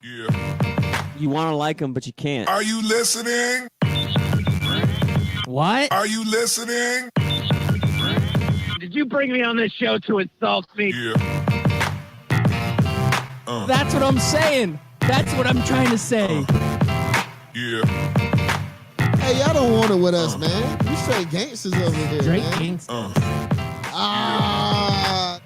Yeah. You want to like them, but you can't. Are you listening? What? Are you listening? Did you bring me on this show to insult me? Yeah. That's what I'm saying. That's what I'm trying to say. Yeah. Hey, y'all don't want it with us, man. You straight gangsters over here, Straight man. gangsters. Ah.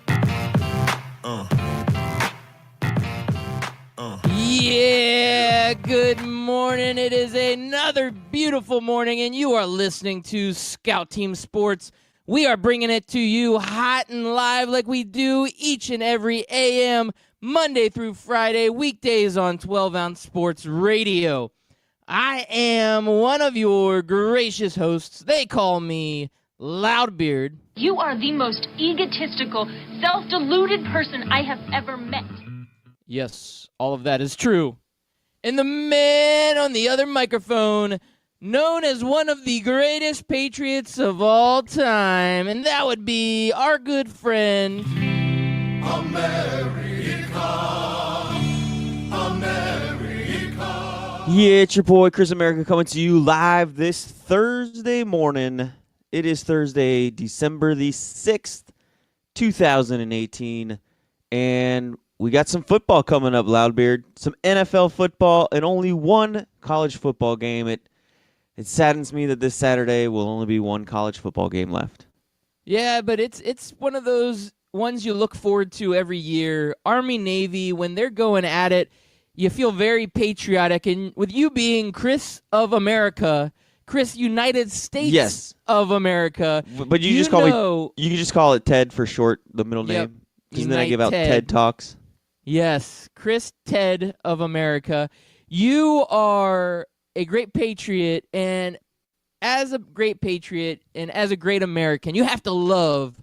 Yeah, good morning. It is another beautiful morning, and you are listening to Scout Team Sports. We are bringing it to you hot and live like we do each and every AM, Monday through Friday, weekdays on 12-ounce Sports Radio. I am one of your gracious hosts. They call me Loudbeard. You are the most egotistical, self-deluded person I have ever met. Yes, all of that is true. And the man on the other microphone, known as one of the greatest patriots of all time, and that would be our good friend, Yeah, it's your boy Chris America coming to you live this Thursday morning. It is Thursday, December the 6th, 2018, and we got some football coming up, Loudbeard. Some NFL football and only one college football game. It saddens me that this Saturday will only be one college football game left. Yeah, but it's one of those ones you look forward to every year. Army-Navy, when they're going at it, you feel very patriotic. And with you being Chris of America, Chris United States Yes. of America, But you just call me. You can just call it Ted for short, the middle Yep. name. Because then I Unite give out Ted. TED Talks. Yes, Chris Ted of America. You are a great patriot, and as a great patriot and as a great American, you have to love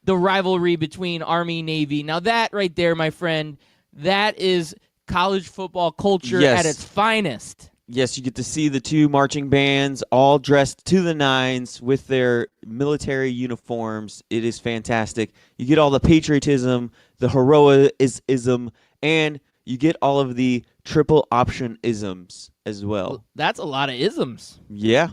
the rivalry between Army and Navy. Now that right there, my friend, that is college football culture Yes. at its finest. Yes, you get to see the two marching bands all dressed to the nines with their military uniforms. It is fantastic. You get all the patriotism, the heroism, and you get all of the triple option isms as well. That's a lot of isms. Yeah.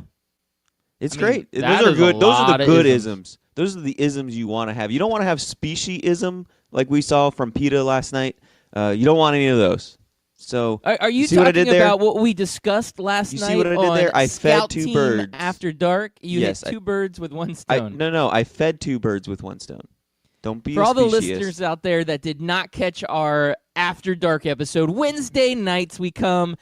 It's I mean, great. that Those are is a good. Those are lot the of good isms. isms. Those are the isms you want to have. You don't want to have speciesism like we saw from PETA last night. You don't want any of those. So Are you see what I talking did there? about what we discussed last You night see what I did on there? I fed Scout two Team birds. After Dark? You Yes, hit two birds with one I stone. I fed two birds with one stone. Don't be For a all the speciesist. listeners out there that did not catch our After Dark episode, Wednesday nights we come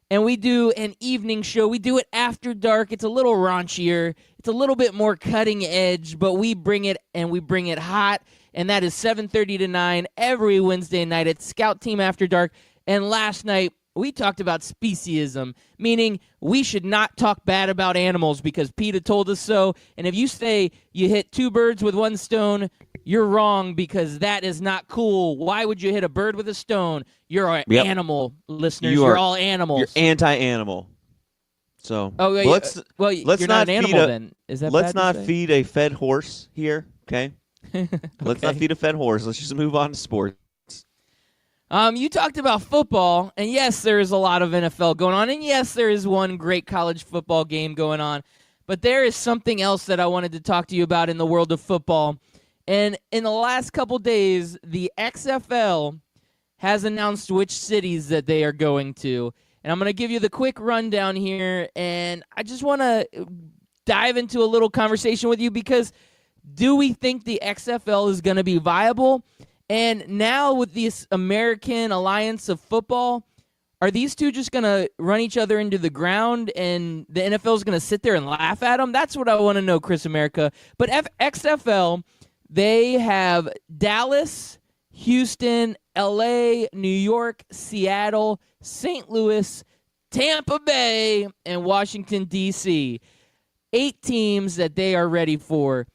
and we do an evening show. We do it after dark. It's a little raunchier. It's a little bit more cutting edge, but we bring it and we bring it hot. And that is 7:30 to 9 every Wednesday night at Scout Team After Dark. And last night we talked about speciesism, meaning we should not talk bad about animals because PETA told us so. And if you say you hit two birds with one stone, you're wrong because that is not cool. Why would you hit a bird with a stone? You're an Yep. animal, listeners. You You're are- all animals. You're anti-animal. So oh, wait, let's you're not an animal feed then. Is that let's bad to not say? feed a fed horse here, okay? Let's not Okay. feed a fed horse. Let's just move on to sports. You talked about football, and yes, there is a lot of NFL going on, and yes, there is one great college football game going on, but there is something else that I wanted to talk to you about in the world of football. And in the last couple days, the XFL has announced which cities that they are going to. And I'm going to give you the quick rundown here, and I just want to dive into a little conversation with you because do we think the XFL is going to be viable? And now with this American Alliance of Football, are these two just going to run each other into the ground and the NFL is going to sit there and laugh at them? That's what I want to know, Chris America. But XFL, they have Dallas, Houston, LA, New York, Seattle, St. Louis, Tampa Bay, and Washington, D.C. 8 teams that they are ready for.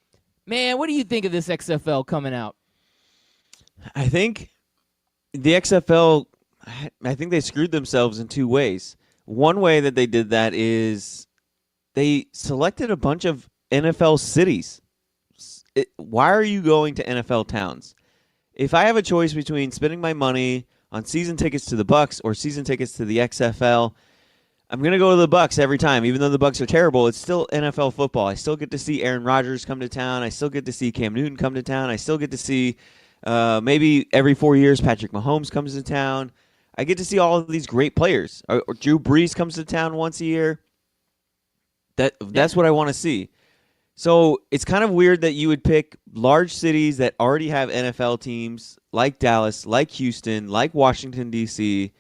Man, what do you think of this XFL coming out? I think the XFL, I think they screwed themselves in two ways. One way that they did that is they selected a bunch of NFL cities. Why are you going to NFL towns? If I have a choice between spending my money on season tickets to the Bucks or season tickets to the XFL, I'm going to go to the Bucks every time. Even though the Bucks are terrible, it's still NFL football. I still get to see Aaron Rodgers come to town. I still get to see Cam Newton come to town. I still get to see maybe every 4 years Patrick Mahomes comes to town. I get to see all of these great players. Or Drew Brees comes to town once a year. That's what I want to see. So it's kind of weird that you would pick large cities that already have NFL teams like Dallas, like Houston, like Washington, D.C.,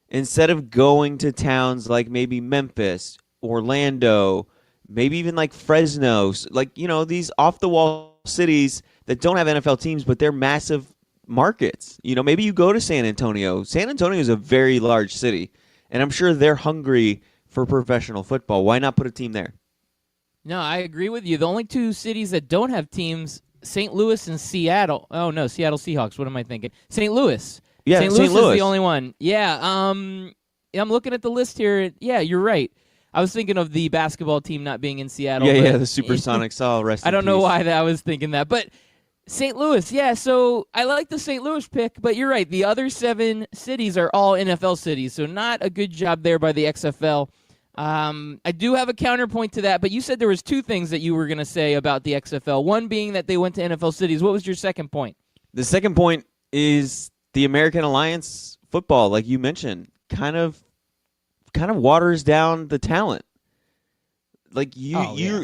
instead of going to towns like maybe Memphis, Orlando, maybe even like Fresno, like, these off-the-wall cities that don't have NFL teams, but they're massive markets. Maybe you go to San Antonio. San Antonio is a very large city, and I'm sure they're hungry for professional football. Why not put a team there? No, I agree with you. The only two cities that don't have teams, St. Louis and Seattle. Oh, no, Seattle Seahawks. What am I thinking? St. Louis. Yeah, St. St. Louis Louis is the only one. Yeah, I'm looking at the list here. Yeah, you're right. I was thinking of the basketball team not being in Seattle. Yeah, the Supersonics. All rest I in don't know peace. why I was thinking that. But St. Louis, yeah, so I like the St. Louis pick, but you're right. The other 7 cities are all NFL cities, so not a good job there by the XFL. I do have a counterpoint to that, but you said there was 2 things that you were going to say about the XFL. One being that they went to NFL cities. What was your second point? The second point is the American Alliance football, like you mentioned, kind of waters down the talent. Like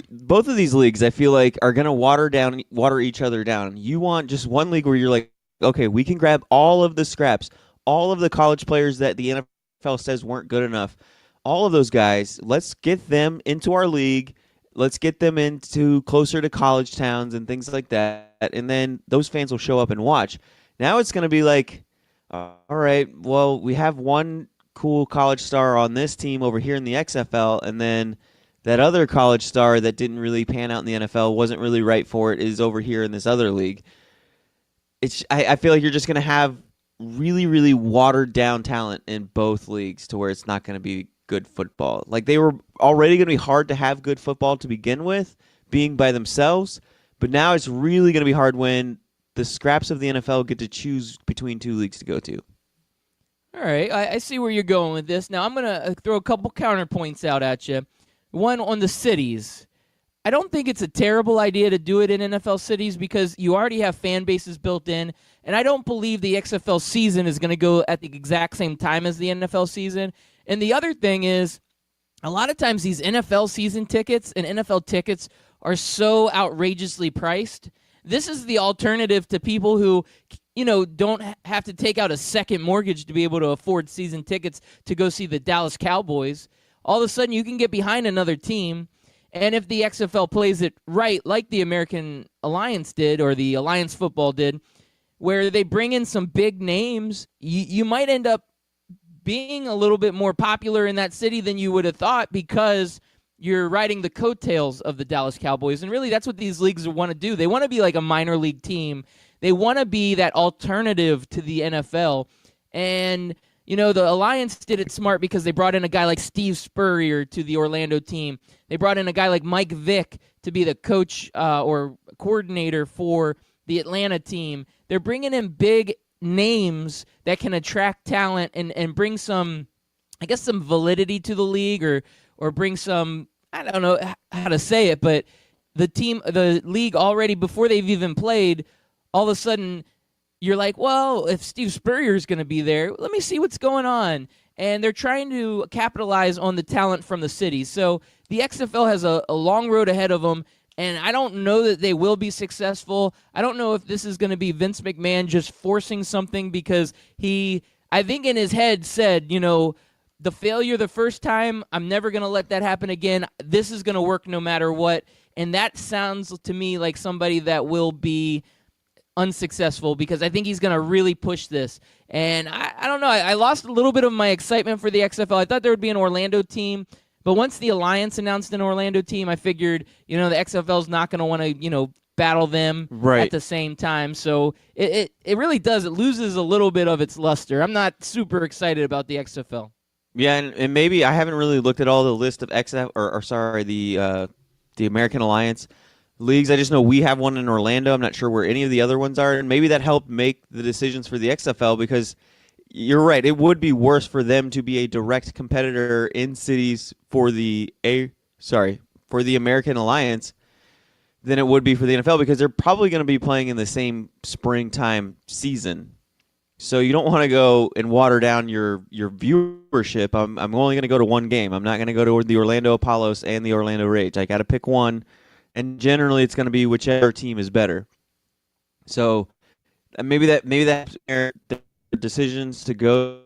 both of these leagues, I feel like, are going to water each other down. You want just one league where you're like, okay, we can grab all of the scraps, all of the college players that the NFL says weren't good enough, all of those guys. Let's get them into our league. Let's get them into closer to college towns and things like that, and then those fans will show up and watch. Now it's going to be like, all right, well, we have one cool college star on this team over here in the XFL, and then that other college star that didn't really pan out in the NFL, wasn't really right for it, is over here in this other league. I feel like you're just going to have really, really watered down talent in both leagues to where it's not going to be good football. Like, they were already going to be hard to have good football to begin with, being by themselves, but now it's really going to be hard when the scraps of the NFL get to choose between 2 leagues to go to. All right, I see where you're going with this. Now I'm going to throw a couple counterpoints out at you. One on the cities. I don't think it's a terrible idea to do it in NFL cities because you already have fan bases built in, and I don't believe the XFL season is going to go at the exact same time as the NFL season. And the other thing is, a lot of times these NFL season tickets and NFL tickets are so outrageously priced. This is the alternative to people who, don't have to take out a second mortgage to be able to afford season tickets to go see the Dallas Cowboys. All of a sudden, you can get behind another team, and if the XFL plays it right, like the American Alliance did or the Alliance Football did, where they bring in some big names, you might end up being a little bit more popular in that city than you would have thought because you're riding the coattails of the Dallas Cowboys. And really, that's what these leagues want to do. They want to be like a minor league team. They want to be that alternative to the NFL. And, the Alliance did it smart because they brought in a guy like Steve Spurrier to the Orlando team. They brought in a guy like Mike Vick to be the coach or coordinator for the Atlanta team. They're bringing in big names that can attract talent and bring some validity to the league or bring some, I don't know how to say it, but the league already, before they've even played, all of a sudden you're like, well, if Steve Spurrier is going to be there, let me see what's going on. And they're trying to capitalize on the talent from the city. So the XFL has a long road ahead of them, and I don't know that they will be successful. I don't know if this is going to be Vince McMahon just forcing something because I think in his head said, the failure the first time, I'm never going to let that happen again. This is going to work no matter what. And that sounds to me like somebody that will be unsuccessful because I think he's going to really push this. And I don't know. I lost a little bit of my excitement for the XFL. I thought there would be an Orlando team. But once the Alliance announced an Orlando team, I figured, the XFL is not going to want to, battle them at the same time. So it really does. It loses a little bit of its luster. I'm not super excited about the XFL. Yeah, and maybe I haven't really looked at all the list of the American Alliance leagues. I just know we have one in Orlando. I'm not sure where any of the other ones are, and maybe that helped make the decisions for the XFL because You're right. It would be worse for them to be a direct competitor in cities for for the American Alliance than it would be for the NFL because they're probably going to be playing in the same springtime season. So you don't want to go and water down your viewership. I'm only going to go to one game. I'm not going to go to the Orlando Apollos and the Orlando Rage. I got to pick one, and generally it's going to be whichever team is better. So maybe that their decisions to go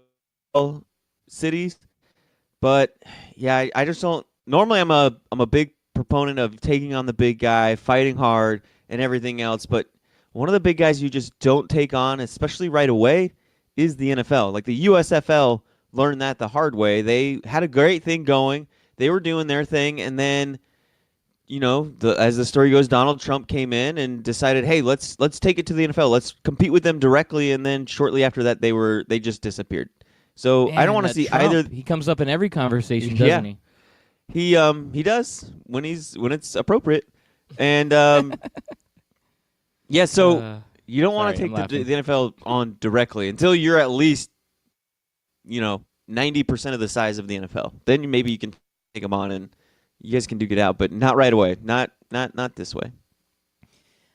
cities, but yeah, I just don't. Normally, I'm a big proponent of taking on the big guy, fighting hard, and everything else. But one of the big guys you just don't take on, especially right away, is the NFL. Like the USFL learned that the hard way. They had a great thing going. They were doing their thing, and then, as the story goes, Donald Trump came in and decided, hey, let's take it to the NFL. Let's compete with them directly. And then shortly after that, they just disappeared. So Man, I don't want to see Trump, either. He comes up in every conversation, doesn't he? He does when it's appropriate, and yeah. So you don't want to take the NFL on directly until you're at least 90% of the size of the NFL. Then maybe you can take them on and you guys can duke it out, but not right away. Not this way.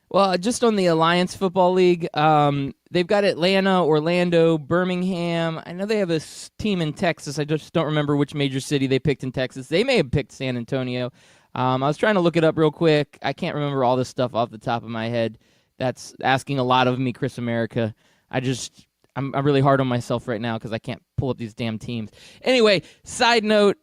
Well, just on the Alliance Football League, they've got Atlanta, Orlando, Birmingham. I know they have a team in Texas. I just don't remember which major city they picked in Texas. They may have picked San Antonio. I was trying to look it up real quick. I can't remember all this stuff off the top of my head. That's asking a lot of me, Chris America. I'm really hard on myself right now because I can't pull up these damn teams. Anyway, side note,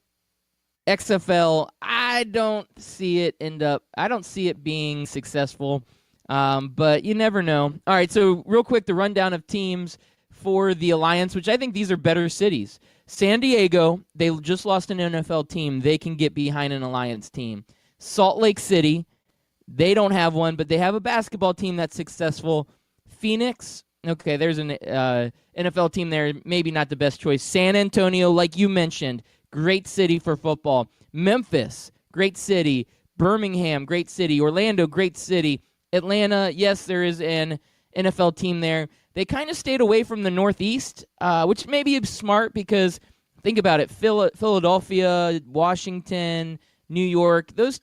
XFL, I don't see it being successful. But you never know. All right, so real quick, the rundown of teams for the Alliance, which I think these are better cities. San Diego, they just lost an NFL team. They can get behind an Alliance team. Salt Lake City, they don't have one, but they have a basketball team that's successful. Phoenix, okay, there's an NFL team there, maybe not the best choice. San Antonio, like you mentioned, great city for football. Memphis, great city. Birmingham, great city. Orlando, great city. Atlanta, yes, there is an NFL team there. They kind of stayed away from the Northeast, which may be smart because, think about it, Philadelphia, Washington, New York, those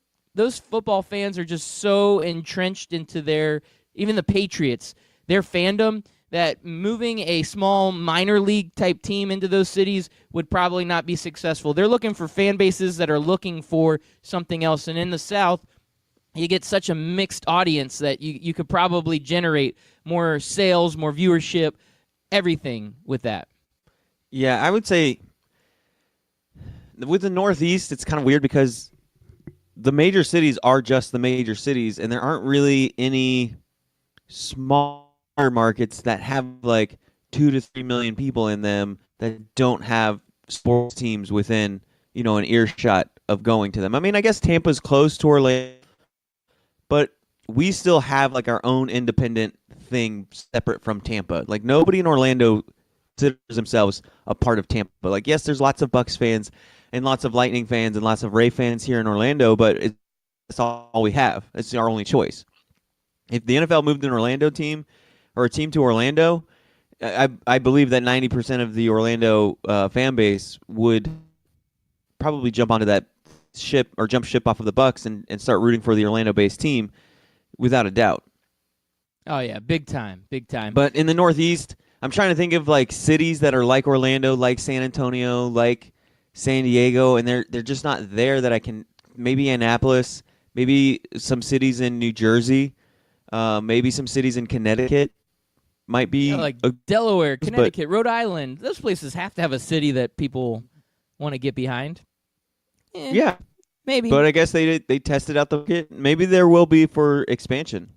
football fans are just so entrenched into even the Patriots, their fandom, that moving a small minor league type team into those cities would probably not be successful. They're looking for fan bases that are looking for something else. And in the South, you get such a mixed audience that you could probably generate more sales, more viewership, everything with that. Yeah, I would say with the Northeast, it's kind of weird because the major cities are just the major cities, and there aren't really any smaller markets that have like 2 to 3 million people in them that don't have sports teams within, an earshot of going to them. I mean, I guess Tampa's close to Orlando, but we still have like our own independent thing separate from Tampa. Like nobody in Orlando considers themselves a part of Tampa. Like yes, there's lots of Bucks fans and lots of Lightning fans and lots of Ray fans here in Orlando, but it's all we have. It's our only choice. If the NFL moved an Orlando team or a team to Orlando, I believe that 90% of the Orlando fan base would probably jump onto that ship or jump ship off of the Bucks and start rooting for the Orlando-based team without a doubt. Oh yeah, big time. But in the Northeast, I'm trying to think of like cities that are like Orlando, like San Antonio, like San Diego, and they're just not there that I can. Maybe Annapolis, maybe some cities in New Jersey, maybe some cities in Connecticut might be like Delaware, Connecticut, Rhode Island. Those places have to have a city that people want to get behind. Yeah, maybe. But I guess they tested out the market. Maybe there will be for expansion.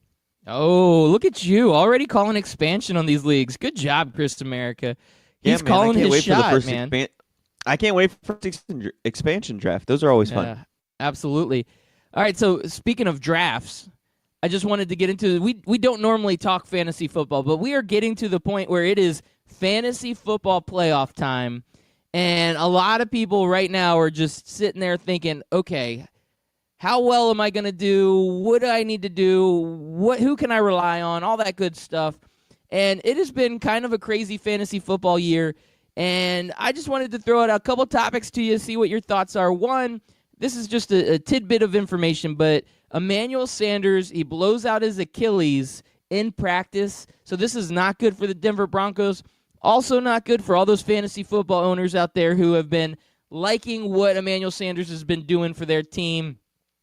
Oh, look at you already calling expansion on these leagues. Good job, Chris America. He's calling his shot, man. I can't wait for the expansion draft. Those are always fun. Absolutely. All right, so speaking of drafts, I just wanted to get into we don't normally talk fantasy football, but we are getting to the point where it is fantasy football playoff time. And a lot of people right now are just sitting there thinking, okay, how well am I going to do? What do I need to do? Who can I rely on? All that good stuff. And it has been kind of a crazy fantasy football year. And I just wanted to throw out a couple topics to you, see what your thoughts are. One, this is just a tidbit of information, but Emmanuel Sanders, he blows out his Achilles in practice. So this is not good for the Denver Broncos. Also not good for all those fantasy football owners out there who have been liking what Emmanuel Sanders has been doing for their team.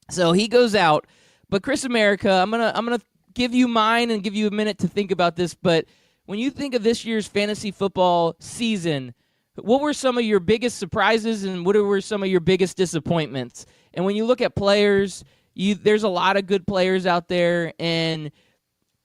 So he goes out. But Chris America, I'm gonna give you mine and give you a minute to think about this. But when you think of this year's fantasy football season, what were some of your biggest surprises and what were some of your biggest disappointments? And when you look at players, there's a lot of good players out there, and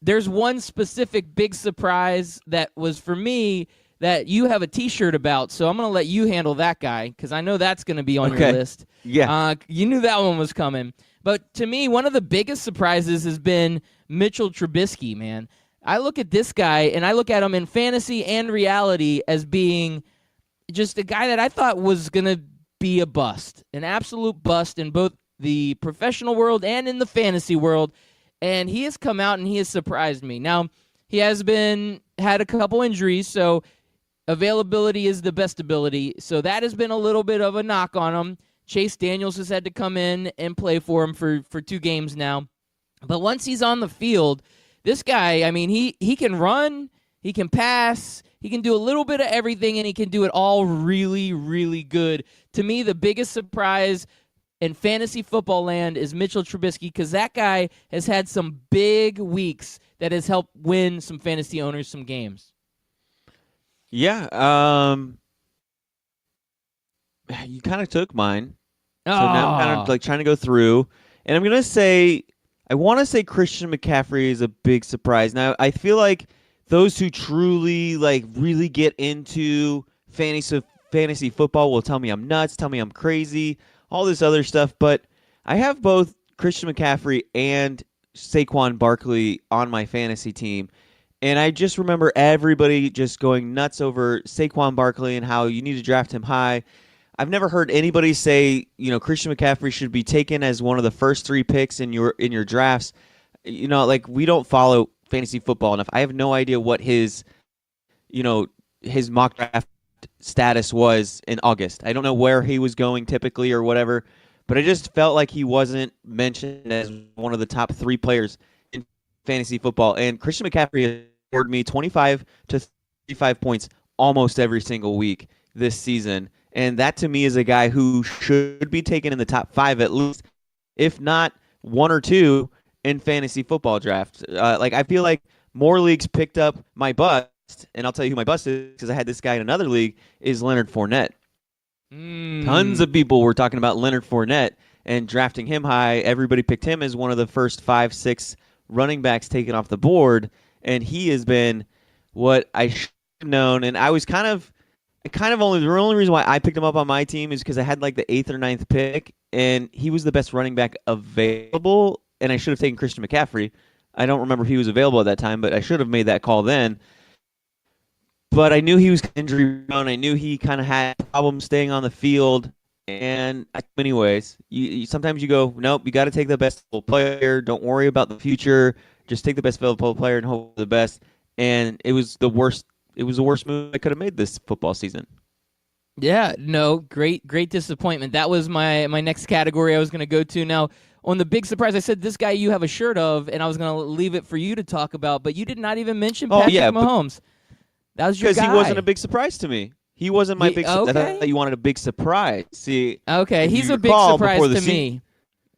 there's one specific big surprise that was for me that you have a T-shirt about. So I'm going to let you handle that guy because I know that's going to be on your list. Yeah. You knew that one was coming. But to me, one of the biggest surprises has been Mitchell Trubisky, man. I look at this guy, and I look at him in fantasy and reality as being just a guy that I thought was going to be a bust, an absolute bust in both the professional world and in the fantasy world. And he has come out and he has surprised me. Now, he has had a couple injuries, so availability is the best ability. So that has been a little bit of a knock on him. Chase Daniels has had to come in and play for him for 2 games now. But once he's on the field, this guy, I mean, he can run, he can pass, he can do a little bit of everything, and he can do it all really, really good. To me, the biggest surprise in fantasy football land is Mitchell Trubisky because that guy has had some big weeks that has helped win some fantasy owners some games. Yeah. You kind of took mine. So now I'm kind of like trying to go through. And I'm going to say, I want to say Christian McCaffrey is a big surprise. Now, I feel like those who truly like really get into fantasy football will tell me I'm nuts, tell me I'm crazy, all this other stuff. But I have both Christian McCaffrey and Saquon Barkley on my fantasy team. And I just remember everybody just going nuts over Saquon Barkley and how you need to draft him high. I've never heard anybody say, Christian McCaffrey should be taken as one of the first 3 picks in your drafts. Like we don't follow fantasy football enough. I have no idea what his mock draft status was in August. I don't know where he was going typically or whatever, but I just felt like he wasn't mentioned as one of the top 3 players in fantasy football. And Christian McCaffrey has scored me 25 to 35 points almost every single week this season. And that to me is a guy who should be taken in the top 5 at least, if not 1 or 2 in fantasy football drafts. I feel like more leagues picked up my bust, and I'll tell you who my bust is because I had this guy in another league, is Leonard Fournette. Tons of people were talking about Leonard Fournette and drafting him high. Everybody picked him as one of the first 5, 6 running backs taken off the board, and he has been what I should have known. And I was the only reason why I picked him up on my team is because I had like the 8th or 9th pick, and he was the best running back available, and I should have taken Christian McCaffrey. I don't remember if he was available at that time, but I should have made that call then. But I knew he was injury prone. I knew he kind of had problems staying on the field, and anyways, sometimes you go, nope, you got to take the best available player. Don't worry about the future. Just take the best available player and hope for the best. And it was the worst. It was the worst move I could have made this football season. Yeah, no, great disappointment. That was my next category I was going to go to. Now, on the big surprise, I said this guy you have a shirt of, and I was going to leave it for you to talk about, but you did not even mention Patrick Mahomes. That was your guy. Because he wasn't a big surprise to me. He wasn't my big surprise. Okay. I thought you wanted a big surprise. See, okay, he's a big surprise to me.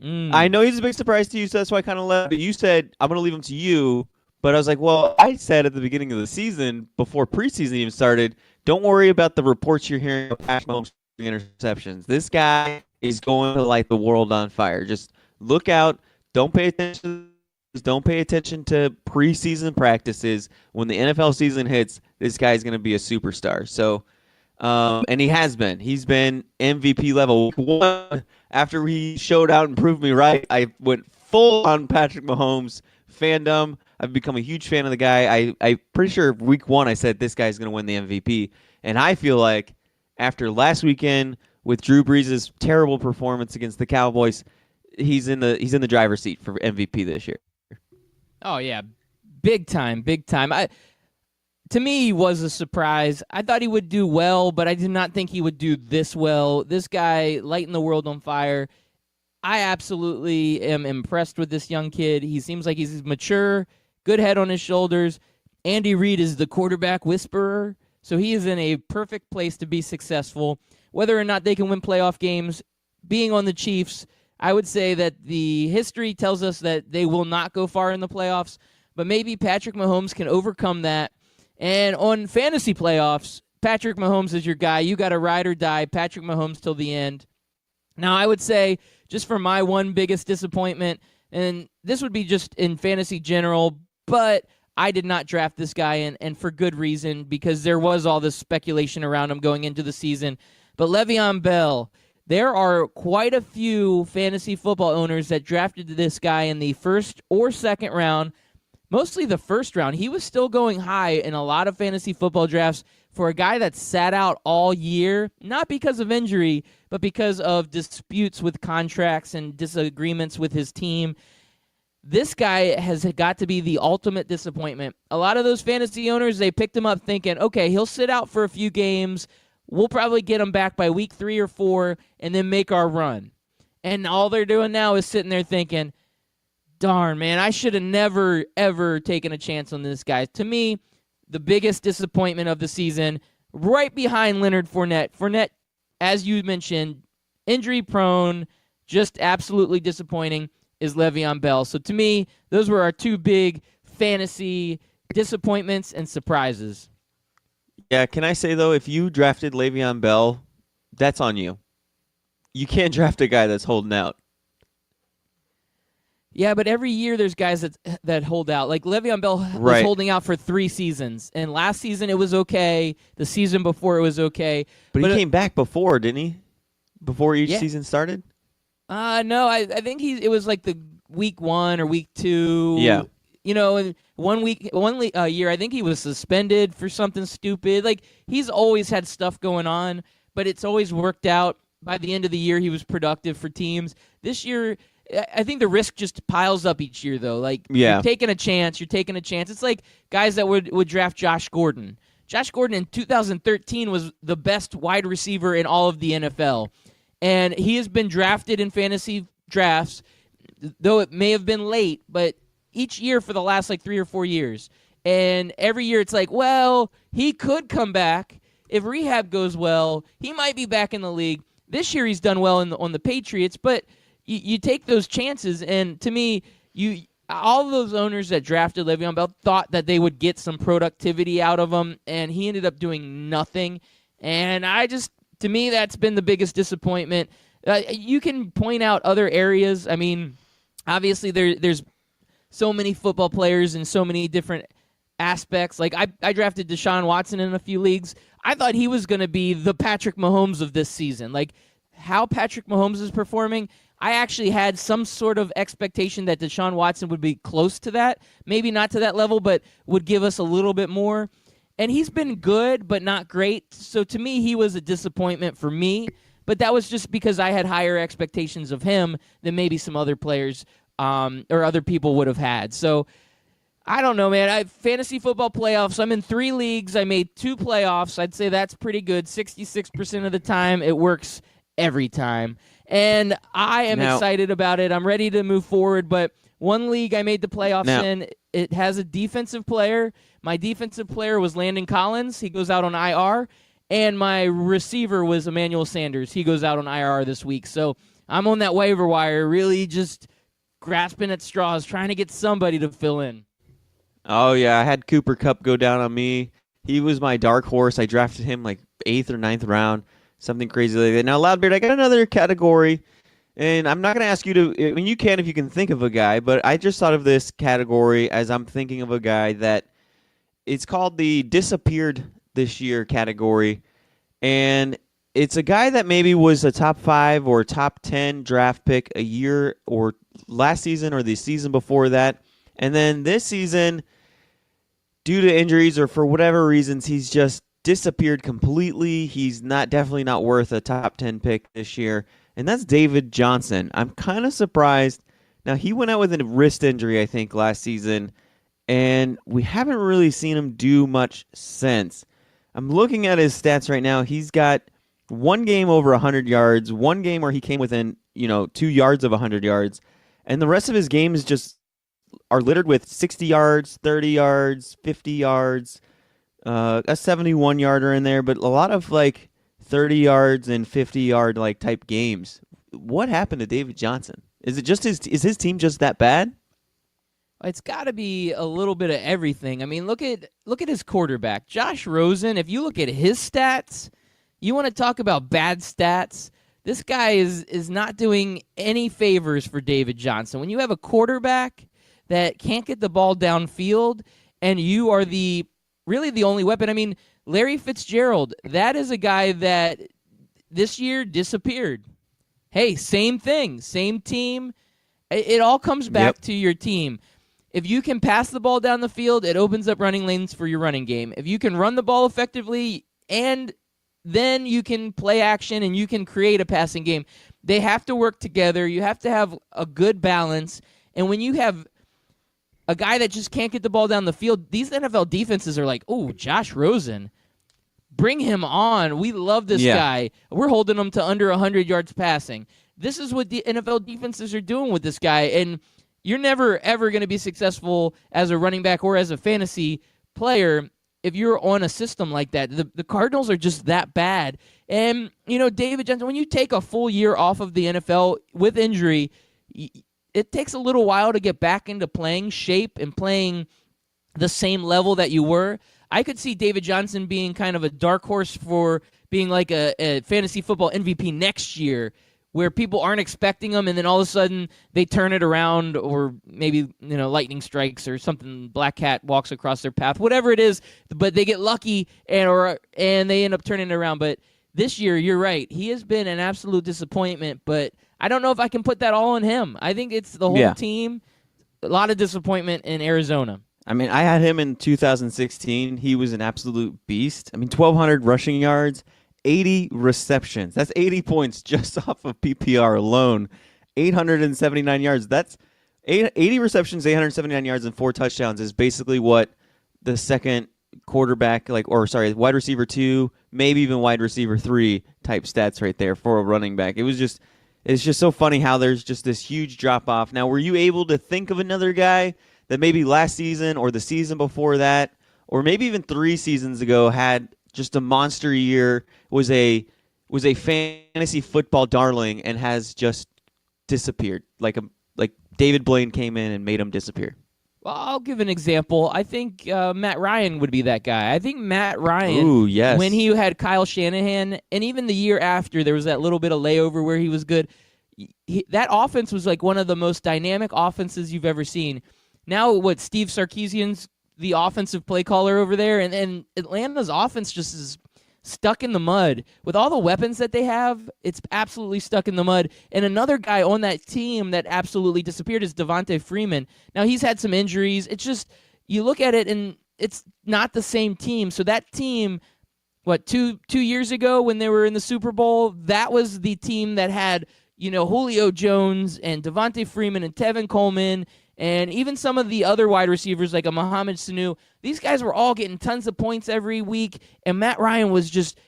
I know he's a big surprise to you, so that's why I kind of left. But you said, I'm going to leave him to you. But I was like, well, I said at the beginning of the season, before preseason even started, don't worry about the reports you're hearing about Patrick Mahomes interceptions. This guy is going to light the world on fire. Just look out. Don't pay attention. Don't pay attention to preseason practices. When the NFL season hits, this guy's going to be a superstar. So, and he has been. He's been MVP level. After he showed out and proved me right, I went full on Patrick Mahomes fandom. I've become a huge fan of the guy. I'm pretty sure week 1 I said this guy's going to win the MVP. And I feel like after last weekend with Drew Brees' terrible performance against the Cowboys, he's in the driver's seat for MVP this year. Oh yeah, big time. to me, he was a surprise. I thought he would do well, but I did not think he would do this well. This guy lighting the world on fire. I absolutely am impressed with this young kid. He seems like he's mature, good head on his shoulders. Andy Reid is the quarterback whisperer, so he is in a perfect place to be successful. Whether or not they can win playoff games, being on the Chiefs, I would say that the history tells us that they will not go far in the playoffs, but maybe Patrick Mahomes can overcome that. And on fantasy playoffs, Patrick Mahomes is your guy. You got to ride or die Patrick Mahomes till the end. Now, I would say, just for my one biggest disappointment, and this would be just in fantasy general, but I did not draft this guy, and for good reason, because there was all this speculation around him going into the season. But Le'Veon Bell, there are quite a few fantasy football owners that drafted this guy in the first or second round, mostly the first round. He was still going high in a lot of fantasy football drafts for a guy that sat out all year, not because of injury, but because of disputes with contracts and disagreements with his team. This guy has got to be the ultimate disappointment. A lot of those fantasy owners, they picked him up thinking, okay, he'll sit out for a few games. We'll probably get him back by week 3 or 4 and then make our run. And all they're doing now is sitting there thinking, darn, man, I should have never, ever taken a chance on this guy. To me, the biggest disappointment of the season, right behind Leonard Fournette. Fournette, as you mentioned, injury-prone, just absolutely disappointing, is Le'Veon Bell. So to me, those were our two big fantasy disappointments and surprises. Yeah, can I say, though, if you drafted Le'Veon Bell, that's on you. You can't draft a guy that's holding out. Yeah, but every year there's guys that hold out. Like Le'Veon Bell was Right. holding out for 3 seasons. And last season it was okay. The season before it was okay. But he came back before, didn't he? Before each Yeah. season started? No, I think it was like the week 1 or week 2. Yeah. You know, and one year, I think he was suspended for something stupid. Like, he's always had stuff going on, but it's always worked out. By the end of the year, he was productive for teams. This year, I think the risk just piles up each year, though. Like, Yeah. you're taking a chance. It's like guys that would draft Josh Gordon. Josh Gordon in 2013 was the best wide receiver in all of the NFL. And he has been drafted in fantasy drafts, though it may have been late, but each year for the last 3 or 4 years. And every year it's like, well, he could come back. If rehab goes well, he might be back in the league. This year he's done well on the Patriots, but you take those chances. And to me, all of those owners that drafted Le'Veon Bell thought that they would get some productivity out of him, and he ended up doing nothing. And to me, that's been the biggest disappointment. You can point out other areas. I mean, obviously there's so many football players in so many different aspects. Like I drafted Deshaun Watson in a few leagues. I thought he was going to be the Patrick Mahomes of this season. Like how Patrick Mahomes is performing, I actually had some sort of expectation that Deshaun Watson would be close to that. Maybe not to that level, but would give us a little bit more. And he's been good, but not great. So to me, he was a disappointment for me. But that was just because I had higher expectations of him than maybe some other players or other people would have had. So I don't know, man. Fantasy football playoffs, I'm in 3 leagues. I made 2 playoffs. I'd say that's pretty good. 66% of the time, it works every time. And I am excited about it. I'm ready to move forward. But one league I made the playoffs in, it has a defensive player. My defensive player was Landon Collins. He goes out on IR. And my receiver was Emmanuel Sanders. He goes out on IR this week. So I'm on that waiver wire, really just grasping at straws, trying to get somebody to fill in. Oh, yeah. I had Cooper Kupp go down on me. He was my dark horse. I drafted him 8th or 9th round, something crazy like that. Now, Loudbeard, I got another category, and I'm not going to ask you to – I mean, you can if you can think of a guy, but I just thought of this category as I'm thinking of a guy that it's called the disappeared this year category, and it's a guy that maybe was a top 5 or top 10 draft pick a year or last season or the season before that, and then this season – due to injuries or for whatever reasons, he's just disappeared completely. He's definitely not worth a top 10 pick this year, and that's David Johnson. I'm kind of surprised. Now, he went out with a wrist injury, I think, last season, and we haven't really seen him do much since. I'm looking at his stats right now. He's got one game over 100 yards, one game where he came within 2 yards of 100 yards, and the rest of his games just are littered with 60 yards, 30 yards, 50 yards, a 71-yarder in there, but a lot of like 30 yards and 50-yard like type games. What happened to David Johnson? Is his team just that bad? It's got to be a little bit of everything. I mean, look at his quarterback, Josh Rosen. If you look at his stats, you want to talk about bad stats. This guy is not doing any favors for David Johnson. When you have a quarterback that can't get the ball downfield, and you are really the only weapon. I mean, Larry Fitzgerald, that is a guy that this year disappeared. Hey, same thing, same team. It all comes back to your team. If you can pass the ball down the field, it opens up running lanes for your running game. If you can run the ball effectively, and then you can play action and you can create a passing game. They have to work together. You have to have a good balance. And when you have a guy that just can't get the ball down the field, these NFL defenses are like, oh, Josh Rosen, bring him on. We love this guy. We're holding him to under 100 yards passing. This is what the NFL defenses are doing with this guy. And you're never, ever going to be successful as a running back or as a fantasy player if you're on a system like that. The Cardinals are just that bad. And, David Johnson, when you take a full year off of the NFL with injury, it takes a little while to get back into playing shape and playing the same level that you were. I could see David Johnson being kind of a dark horse for being like a fantasy football MVP next year, where people aren't expecting him, and then all of a sudden they turn it around, or maybe lightning strikes or something. Black cat walks across their path, whatever it is. But they get lucky and they end up turning it around. But this year, you're right, he has been an absolute disappointment. But I don't know if I can put that all on him. I think it's the whole team. A lot of disappointment in Arizona. I mean, I had him in 2016. He was an absolute beast. I mean, 1,200 rushing yards, 80 receptions. That's 80 points just off of PPR alone. 879 yards. That's 80 receptions, 879 yards, and 4 touchdowns is basically what the second quarterback, wide receiver 2, maybe even wide receiver 3 type stats right there for a running back. It's just so funny how there's just this huge drop off. Now, were you able to think of another guy that maybe last season or the season before that, or maybe even 3 seasons ago, had just a monster year, was a fantasy football darling, and has just disappeared? Like David Blaine came in and made him disappear. Well, I'll give an example. I think Matt Ryan would be that guy. I think Matt Ryan, ooh, yes, when he had Kyle Shanahan, and even the year after, there was that little bit of layover where he was good. That offense was like one of the most dynamic offenses you've ever seen. Now, Steve Sarkisian's the offensive play caller over there, and Atlanta's offense just is stuck in the mud. With all the weapons that they have, it's absolutely stuck in the mud. And another guy on that team that absolutely disappeared is Devontae Freeman. Now, he's had some injuries. It's just, you look at it, and it's not the same team. So that team, 2 years ago when they were in the Super Bowl, that was the team that had, Julio Jones and Devontae Freeman and Tevin Coleman, and even some of the other wide receivers like a Mohamed Sanu. These guys were all getting tons of points every week, and Matt Ryan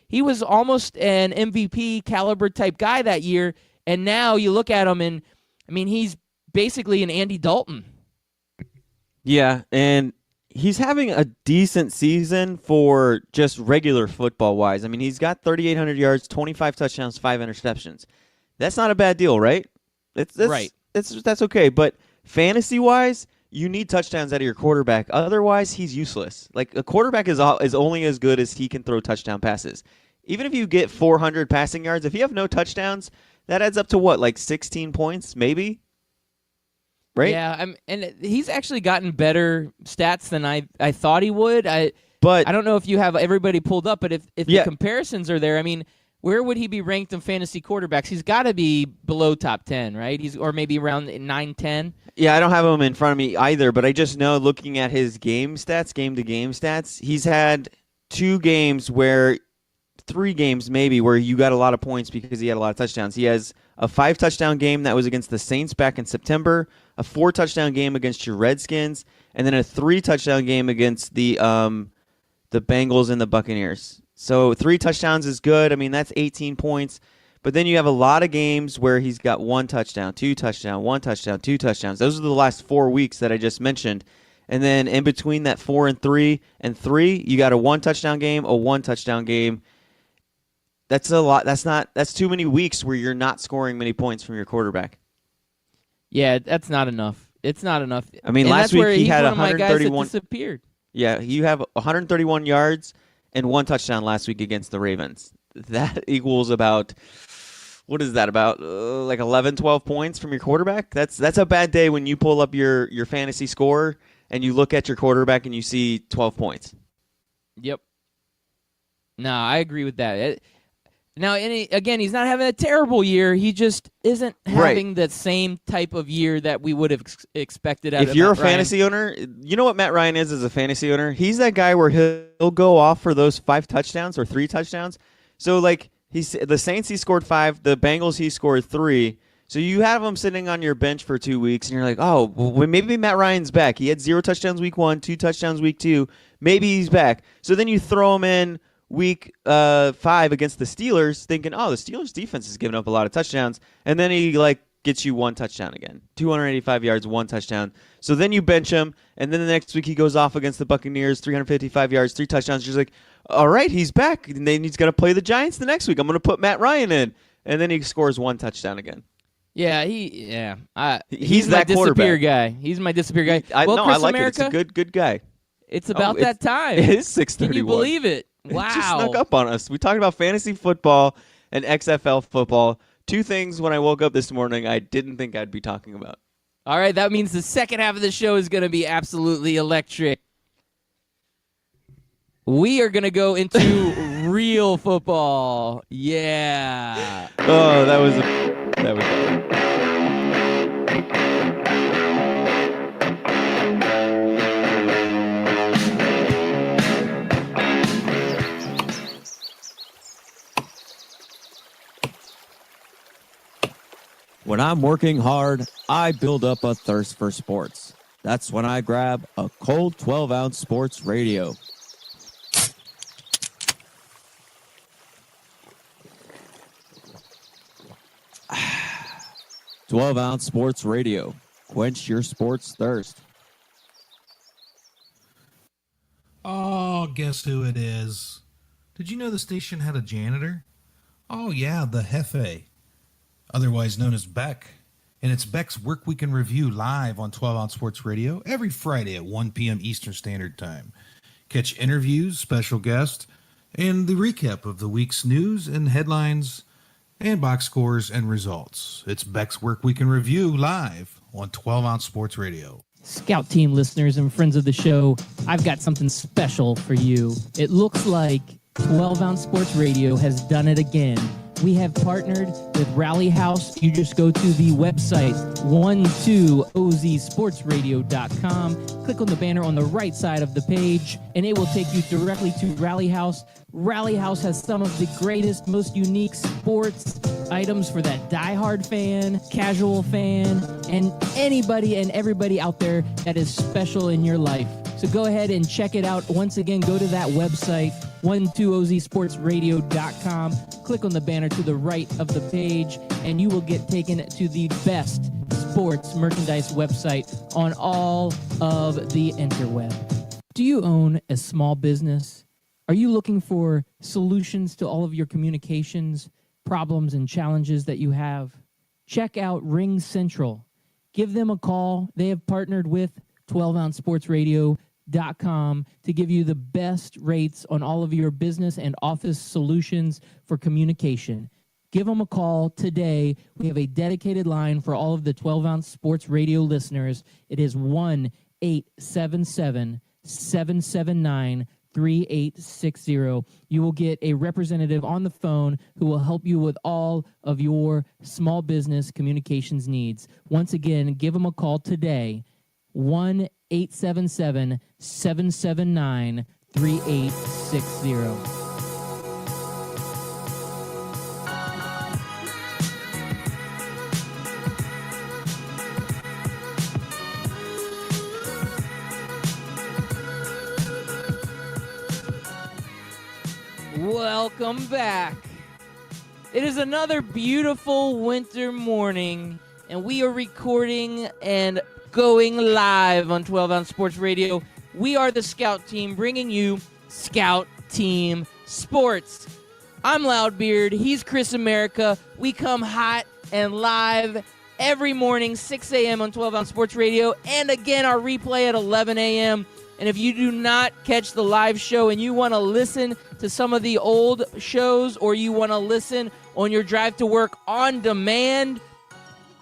he was almost an MVP caliber type guy that year, and now you look at him, and, I mean, he's basically an Andy Dalton. Yeah, and he's having a decent season for just regular football-wise. I mean, he's got 3,800 yards, 25 touchdowns, 5 interceptions. That's not a bad deal, right? Right. That's okay, but fantasy-wise, you need touchdowns out of your quarterback. Otherwise, he's useless. Like, a quarterback is only as good as he can throw touchdown passes. Even if you get 400 passing yards, if you have no touchdowns, that adds up to 16 points, maybe? Right? Yeah, and he's actually gotten better stats than I thought he would. But I don't know if you have everybody pulled up, but if the comparisons are there, I mean, where would he be ranked in fantasy quarterbacks? He's got to be below top 10, right? Or maybe around 9, 10. Yeah, I don't have him in front of me either, but I just know, looking at his game-to-game stats, he's had 2 games 3 games maybe, where you got a lot of points because he had a lot of touchdowns. He has a 5-touchdown game that was against the Saints back in September, a 4-touchdown game against your Redskins, and then a 3-touchdown game against the Bengals and the Buccaneers. So 3 touchdowns is good. I mean, that's 18 points. But then you have a lot of games where he's got 1 touchdown, 2 touchdowns, 1 touchdown, 2 touchdowns. Those are the last 4 weeks that I just mentioned. And then in between that 4 and 3 and 3, you got a 1 touchdown game, a 1 touchdown game. That's a lot. That's too many weeks where you're not scoring many points from your quarterback. Yeah, that's not enough. It's not enough. I mean, and last that's week where he he's had one of my guys that 131 disappeared. Yeah, you have 131 yards and 1 touchdown last week against the Ravens. That equals about, what is that, about like 11, 12 points from your quarterback? That's a bad day when you pull up your fantasy score and you look at your quarterback and you see 12 points. Yep. No, I agree with that. Now, again, he's not having a terrible year. He just isn't having the same type of year that we would have expected out of If you're a Matt Ryan. fantasy owner, you know what Matt Ryan is as a fantasy owner? He's that guy where he'll go off for those 5 touchdowns or 3 touchdowns. So, like, the Saints, he scored 5. The Bengals, he scored 3. So you have him sitting on your bench for 2 weeks, and you're like, oh, well, maybe Matt Ryan's back. He had 0 touchdowns week 1, 2 touchdowns week 2. Maybe he's back. So then you throw him in week 5 against the Steelers, thinking, oh, the Steelers defense has given up a lot of touchdowns, and then he gets you 1 touchdown again, 285 yards, 1 touchdown. So then you bench him, and then the next week he goes off against the Buccaneers, 355 yards, 3 touchdowns. You're just like, all right, he's back, and then he's going to play the Giants the next week. I'm going to put Matt Ryan in, and then he scores 1 touchdown again. Yeah, he's that my disappear quarterback. guy. He's my disappear guy. I Chris like America, it. It's a good guy. It's about it's- that time. It is 6:31. Can you believe it? Wow. It just snuck up on us. We talked about fantasy football and XFL football. 2 things when I woke up this morning I didn't think I'd be talking about. All right, that means the second half of the show is going to be absolutely electric. We are going to go into real football. Yeah. Oh, that was When I'm working hard, I build up a thirst for sports. That's when I grab a cold 12-ounce sports radio. "12-ounce sports radio. Quench your sports thirst." Oh, guess who it is? Did you know the station had a janitor? Oh, yeah, the Hefe, otherwise known as Beck. And it's Beck's Work Week in Review live on 12-Ounce Sports Radio every Friday at 1 p.m. Eastern Standard Time. Catch interviews, special guests, and the recap of the week's news and headlines and box scores and results. It's Beck's Work Week in Review live on 12-Ounce Sports Radio. Scout Team listeners and friends of the show, I've got something special for you. It looks like 12-Ounce Sports Radio has done it again. We have partnered with Rally House. You just go to the website 12ozsportsradio.com. Click on the banner on the right side of the page, and it will take you directly to Rally House. Rally House has some of the greatest, most unique sports items for that diehard fan, casual fan, and anybody and everybody out there that is special in your life. So go ahead and check it out. Once again, go to that website, 12ozsportsradio.com. Click on the banner to the right of the page, and you will get taken to the best sports merchandise website on all of the interweb. Do you own a small business? Are you looking for solutions to all of your communications problems and challenges that you have? Check out Ring Central. Give them a call. They have partnered with 12ouncesportsradio.com to give you the best rates on all of your business and office solutions for communication. Give them a call today. We have a dedicated line for all of the 12-ounce sports radio listeners. It is 1-877-779-3860. You will get a representative on the phone who will help you with all of your small business communications needs. Once again, give them a call today, 1-877-779-3860. welcome back. It is another beautiful winter morning, and we are recording and going live on 12 Ounce Sports Radio. We are the Scout Team, bringing you Scout Team Sports. I'm Loudbeard. He's Chris America. We come hot and live every morning, 6 a.m. on 12 Ounce Sports Radio, and again, our replay at 11 a.m. And if you do not catch the live show and you want to listen to some of the old shows, or you want to listen on your drive to work on demand,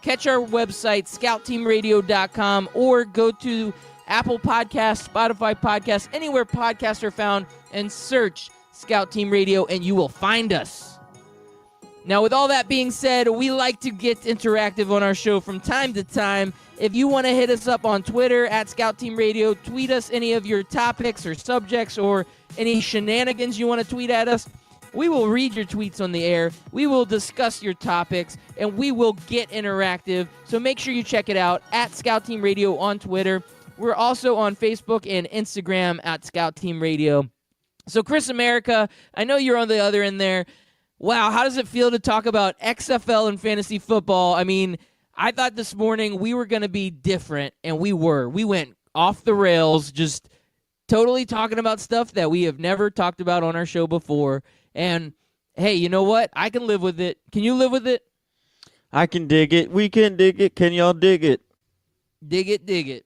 catch our website, scoutteamradio.com, or go to Apple Podcasts, Spotify Podcasts, anywhere podcasts are found, and search Scout Team Radio, and you will find us. Now, with all that being said, we like to get interactive on our show from time to time. If you want to hit us up on Twitter at Scout Team Radio, tweet us any of your topics or subjects or any shenanigans you want to tweet at us. We will read your tweets on the air. We will discuss your topics, and we will get interactive. So make sure you check it out at Scout Team Radio on Twitter. We're also on Facebook and Instagram at Scout Team Radio. So, Chris America, I know you're on the other end there. Wow, how does it feel to talk about XFL and fantasy football? I mean, I thought this morning we were going to be different, and we were. We went off the rails, just totally talking about stuff that we have never talked about on our show before. And, hey, you know what? I can live with it. Can you live with it? I can dig it. We can dig it. Can y'all dig it? Dig it, dig it.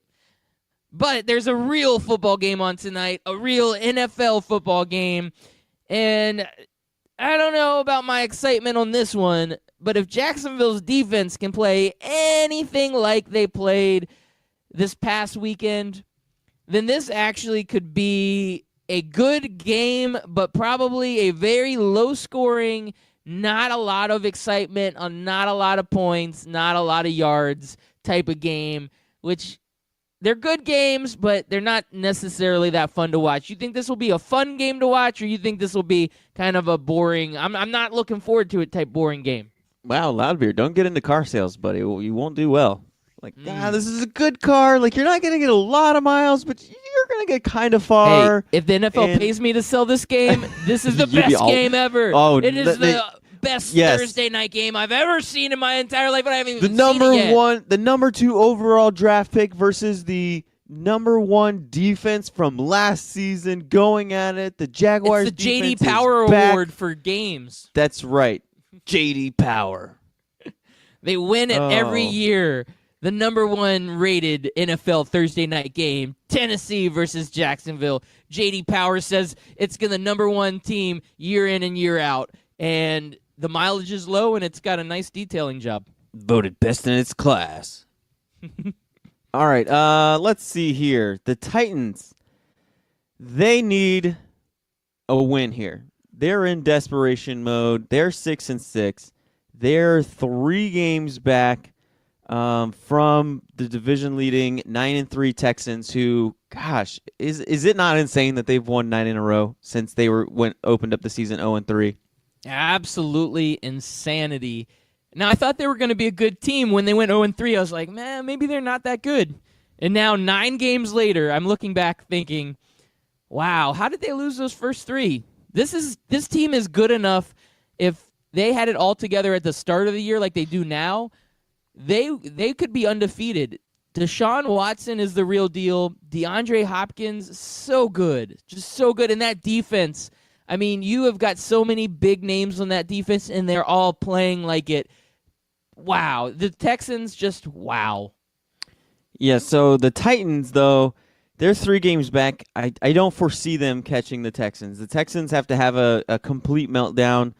But there's a real football game on tonight, a real NFL football game. And I don't know about my excitement on this one, but if Jacksonville's defense can play anything like they played this past weekend, then this actually could be a good game, but probably a very low-scoring, not a lot of excitement, not a lot of points, not a lot of yards type of game, which they're good games, but they're not necessarily that fun to watch. You think this will be a fun game to watch, or you think this will be kind of a boring, I'm not looking forward to it type boring game? Wow, Loudbeard, don't get into car sales, buddy. You won't do well. Like, this is a good car. Like, you're not going to get a lot of miles, but you're going to get kind of far. Hey, if the NFL pays me to sell this game, this is the best game ever. Oh, it is the best Thursday night game I've ever seen in my entire life, but I haven't even seen it yet. The number 2 overall draft pick versus the number 1 defense from last season going at it. The Jaguars it's the J.D. defense Power is back. Award for games. That's right. J.D. Power. They win it every year. The number 1 rated NFL Thursday night game, Tennessee versus Jacksonville. J.D. Power says it's the number 1 team year in and year out. And the mileage is low, and it's got a nice detailing job. Voted best in its class. All right, let's see here. The Titans, they need a win here. They're in desperation mode. They're 6-6. They're 3 games back from the division-leading 9-3 Texans, who, gosh, is it not insane that they've won 9 in a row since they opened up the season 0-3? Absolutely insanity. Now, I thought they were going to be a good team when they went 0-3. I was like, man, maybe they're not that good. And now 9 games later, I'm looking back thinking, wow, how did they lose those first 3? This team is good enough. If they had it all together at the start of the year like they do now, they could be undefeated. Deshaun Watson is the real deal. DeAndre Hopkins, so good. Just so good. And that defense, I mean, you have got so many big names on that defense, and they're all playing like it. Wow. The Texans, just wow. Yeah, so the Titans, though, they're 3 games back. I don't foresee them catching the Texans. The Texans have to have a complete meltdown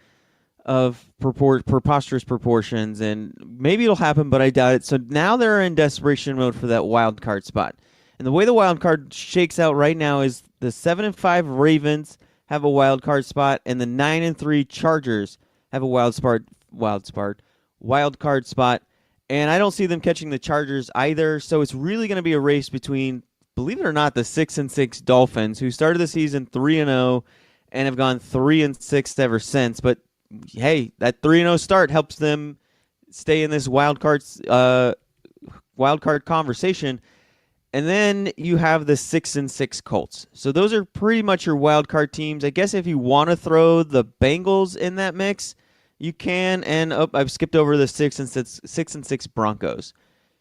of preposterous proportions, and maybe it'll happen, but I doubt it. So now they're in desperation mode for that wild card spot. And the way the wild card shakes out right now is the 7-5 Ravens have a wild card spot, and the 9-3 Chargers have a wild card spot. And I don't see them catching the Chargers either. So it's really going to be a race between, believe it or not, the 6-6 Dolphins, who started the season 3-0 and have gone 3-6 ever since. But hey, that 3-0 start helps them stay in this wild card conversation. And then you have the 6-6 Colts. So those are pretty much your wild card teams. I guess if you want to throw the Bengals in that mix, you can. And I've skipped over the 6-6 Broncos.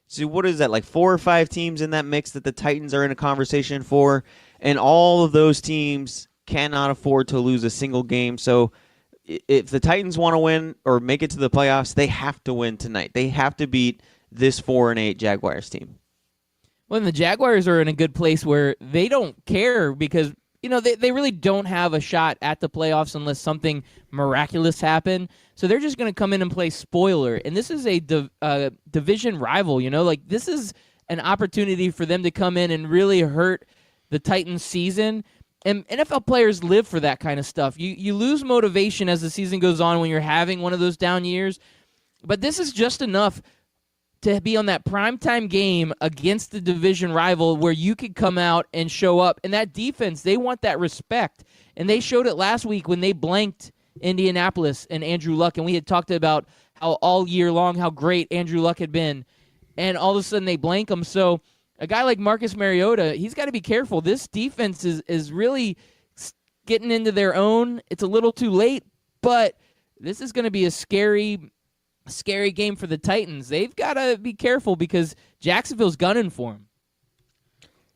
So what is that, like 4 or 5 teams in that mix that the Titans are in a conversation for? And all of those teams cannot afford to lose a single game. So if the Titans want to win or make it to the playoffs, they have to win tonight. They have to beat this 4-8 Jaguars team. Well, and the Jaguars are in a good place where they don't care because, they really don't have a shot at the playoffs unless something miraculous happen. So they're just going to come in and play spoiler. And this is a division rival, like this is an opportunity for them to come in and really hurt the Titans season. And NFL players live for that kind of stuff. You lose motivation as the season goes on when you're having one of those down years. But this is just enough to be on that primetime game against the division rival where you could come out and show up. And that defense, they want that respect. And they showed it last week when they blanked Indianapolis and Andrew Luck. And we had talked about how all year long how great Andrew Luck had been. And all of a sudden they blank him. So a guy like Marcus Mariota, he's got to be careful. This defense is really getting into their own. It's a little too late, but this is going to be a scary game for the Titans. They've got to be careful because Jacksonville's gunning for them.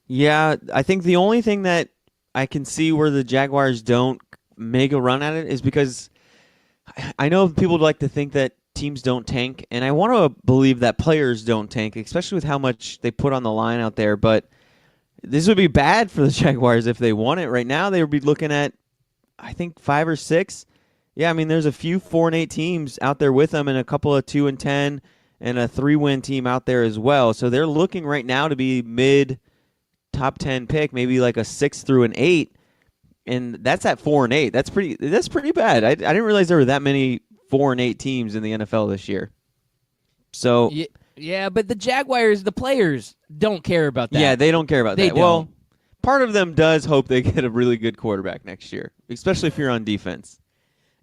Yeah, I think the only thing that I can see where the Jaguars don't make a run at it is because I know people would like to think that teams don't tank, and I want to believe that players don't tank, especially with how much they put on the line out there, but this would be bad for the Jaguars if they won it. Right now, they would be looking at, I think, 5 or 6. Yeah, I mean, there's a few 4-8 teams out there with them and a couple of 2-10 and a 3-win team out there as well. So they're looking right now to be mid top 10 pick, maybe like a 6 through an 8. And that's at 4-8. That's pretty bad. I didn't realize there were that many 4-8 teams in the NFL this year. So yeah, but the Jaguars, the players don't care about that. Yeah, they don't care about they that. Don't. Well, part of them does hope they get a really good quarterback next year, especially if you're on defense.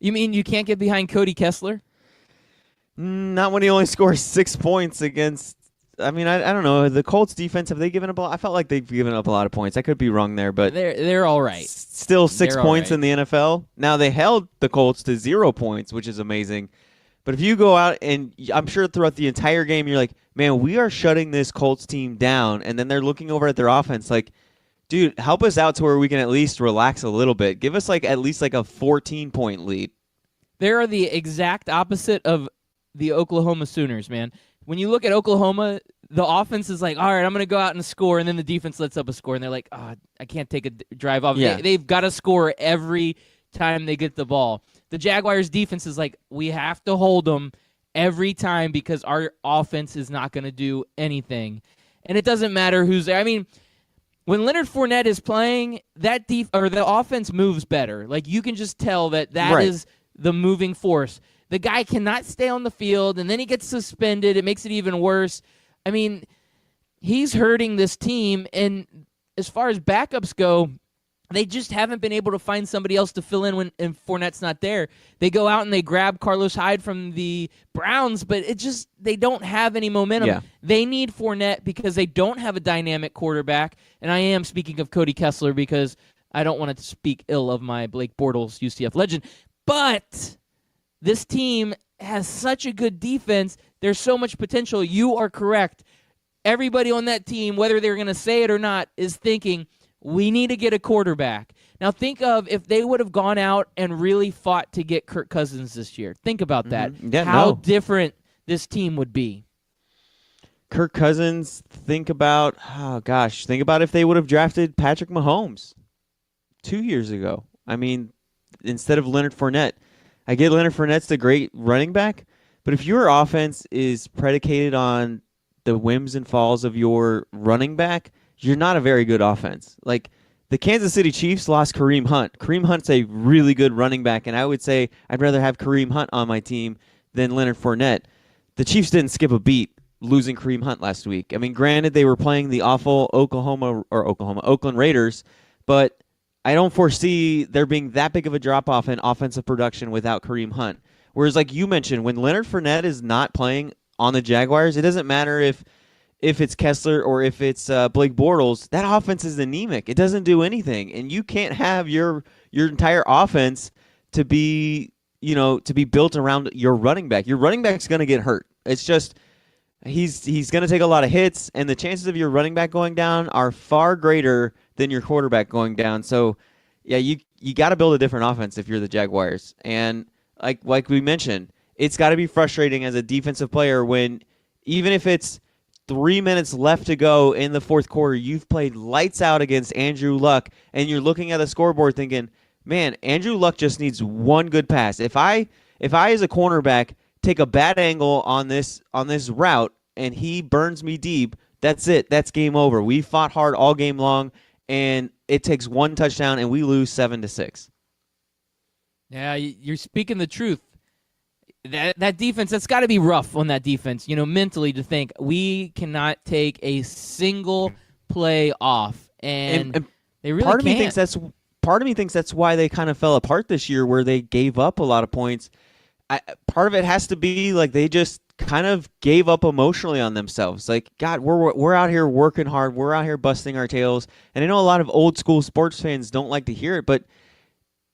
You mean you can't get behind Cody Kessler? Not when he only scores 6 points against. I mean, I don't know. The Colts defense, have they given up a lot? I felt like they've given up a lot of points. I could be wrong there, but they're all right. Still 6 points right. in the NFL. Now they held the Colts to 0 points, which is amazing. But if you go out and I'm sure throughout the entire game, you're like, man, we are shutting this Colts team down. And then they're looking over at their offense like, dude, help us out to where we can at least relax a little bit. Give us at least a 14-point lead. They are the exact opposite of the Oklahoma Sooners, man. When you look at Oklahoma, the offense is like, all right, I'm going to go out and score, and then the defense lets up a score, and they're like, oh, I can't take a drive off. Yeah. They've got to score every time they get the ball. The Jaguars' defense is like, we have to hold them every time because our offense is not going to do anything. And it doesn't matter who's there. I mean, when Leonard Fournette is playing, the offense moves better. Like, you can just tell that right. is the moving force. The guy cannot stay on the field, and then he gets suspended. It makes it even worse. I mean, he's hurting this team, and as far as backups go, they just haven't been able to find somebody else to fill in when Fournette's not there. They go out and they grab Carlos Hyde from the Browns, but they don't have any momentum. Yeah. They need Fournette because they don't have a dynamic quarterback, and I am speaking of Cody Kessler because I don't want to speak ill of my Blake Bortles UCF legend, but this team has such a good defense. There's so much potential. You are correct. Everybody on that team, whether they're going to say it or not, is thinking, we need to get a quarterback. Now think of if they would have gone out and really fought to get Kirk Cousins this year. Think about that. Yeah, how different this team would be. Kirk Cousins, think about if they would have drafted Patrick Mahomes 2 years ago. I mean, instead of Leonard Fournette. I get Leonard Fournette's a great running back, but if your offense is predicated on the whims and falls of your running back, you're not a very good offense. Like, the Kansas City Chiefs lost Kareem Hunt. Kareem Hunt's a really good running back, and I would say I'd rather have Kareem Hunt on my team than Leonard Fournette. The Chiefs didn't skip a beat losing Kareem Hunt last week. I mean, granted, they were playing the awful Oakland Raiders, but I don't foresee there being that big of a drop-off in offensive production without Kareem Hunt. Whereas, like you mentioned, when Leonard Fournette is not playing on the Jaguars, it doesn't matter if if it's Kessler or if it's Blake Bortles, that offense is anemic. It doesn't do anything, and you can't have your entire offense to be built around your running back. Your running back's going to get hurt. It's just he's going to take a lot of hits, and the chances of your running back going down are far greater than your quarterback going down. So, yeah, you got to build a different offense if you're the Jaguars. And like we mentioned, it's got to be frustrating as a defensive player when even if it's 3 minutes left to go in the fourth quarter, you've played lights out against Andrew Luck, and you're looking at the scoreboard thinking, man, Andrew Luck just needs one good pass. If I as a cornerback take a bad angle on this route and he burns me deep, that's it. That's game over. We fought hard all game long, and it takes one touchdown, and we lose 7-6. Yeah, you're speaking the truth. That defense, that's got to be rough on that defense, mentally to think we cannot take a single play off, and they really part of can't. Me thinks that's why they kind of fell apart this year, where they gave up a lot of points. Part of it has to be like they just kind of gave up emotionally on themselves. Like, God, we're out here working hard, we're out here busting our tails, and I know a lot of old school sports fans don't like to hear it, but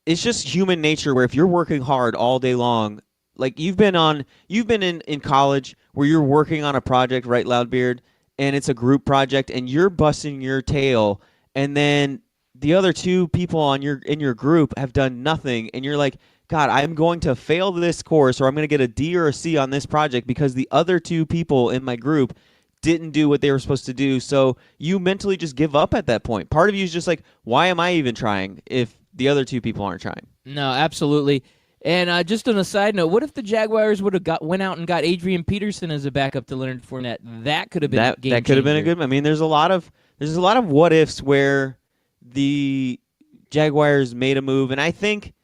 it's just human nature where if you're working hard all day long. Like you've been in college where you're working on a project, right, Loudbeard, and it's a group project, and you're busting your tail, and then the other two people in your group have done nothing, and you're like, God, I'm going to fail this course, or I'm going to get a D or a C on this project because the other two people in my group didn't do what they were supposed to do. So you mentally just give up at that point. Part of you is just like, why am I even trying if the other two people aren't trying? No, absolutely. And just on a side note, what if the Jaguars would have went out and got Adrian Peterson as a backup to Leonard Fournette? That could have been a game that could have been a changer. good. I mean, there's a lot of what ifs where the Jaguars made a move, and I think